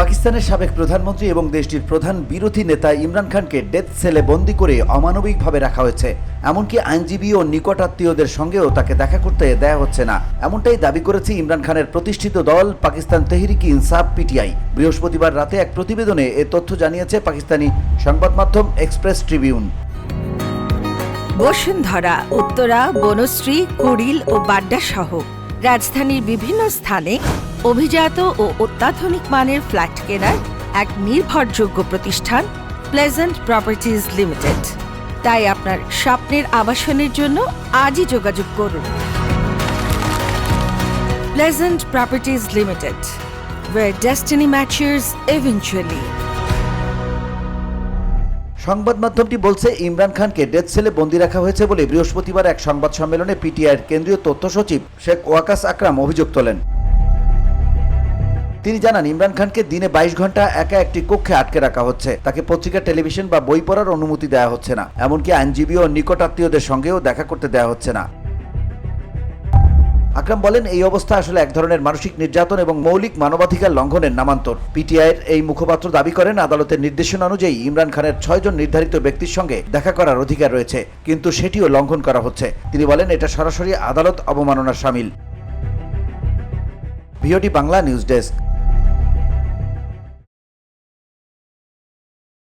পাকিস্তানের সাবেক প্রধানমন্ত্রী এবং দেশটির প্রধান বিরোধী নেতা ইমরান খানকে ডেথ সেলে বন্দী করে অমানবিকভাবে রাখা হয়েছে। এমনকি আইনজীবী ও নিকট আত্মীয়দের সঙ্গেও তাকে দেখা করতে দেয়া হচ্ছে না, এমনটাই দাবি করেছে ইমরান খানের প্রতিষ্ঠিত দল পাকিস্তান তেহরিকি ইনসাফ পিটিআই। বৃহস্পতিবার রাতে এক প্রতিবেদনে এ তথ্য জানিয়েছে পাকিস্তানি সংবাদ মাধ্যম এক্সপ্রেস ট্রিবিউন। বসুন্ধরা, উত্তরা, বনশ্রী, কুড়িল ও বাড্ডা সহ রাজধানীর বিভিন্ন স্থানে অভিজাত ও অত্যাধুনিক মানের ফ্ল্যাট কেনার এক নির্ভরযোগ্য প্রতিষ্ঠান প্লেজেন্ট প্রপার্টিজ লিমিটেড। তাই আপনার স্বপ্নের আবাসনের জন্য আজই যোগাযোগ করুন। Pleasant properties limited, where destiny matches eventually. সংবাদ মাধ্যমটি বলছে, ইমরান খানকে ডেথ সেলে বন্দী রাখা হয়েছে বলে বৃহস্পতিবার এক সংবাদ সম্মেলনে পিটিআইয়ের কেন্দ্রীয় তথ্য সচিব শেখ ওয়াকাস আকরাম অভিযোগ তোলেন। তিনি জানান, ইমরান খানকে দিনে 22 ঘন্টা একা একটি কক্ষে আটকে রাখা হচ্ছে। তাকে পত্রিকা, টেলিভিশন বা বই পড়ার অনুমতি দেওয়া হচ্ছে না, এমনকি আইনজীবী ও নিকট আত্মীয়দের সঙ্গেও দেখা করতে দেওয়া হচ্ছে না। আকরাম বলেন, এই অবস্থা আসলে এক ধরনের মানসিক নির্যাতন এবং মৌলিক মানবাধিকার লঙ্ঘনের নামান্তর। পিটিআইয়ের এই মুখপাত্র দাবি করেন, আদালতের নির্দেশনা অনুযায়ী ইমরান খানের 6 জন নির্ধারিত ব্যক্তির সঙ্গে দেখা করার অধিকার রয়েছে, কিন্তু সেটিও লঙ্ঘন করা হচ্ছে। তিনি বলেন, এটা সরাসরি আদালত অবমাননার শামিল। VOD Bangla news desk.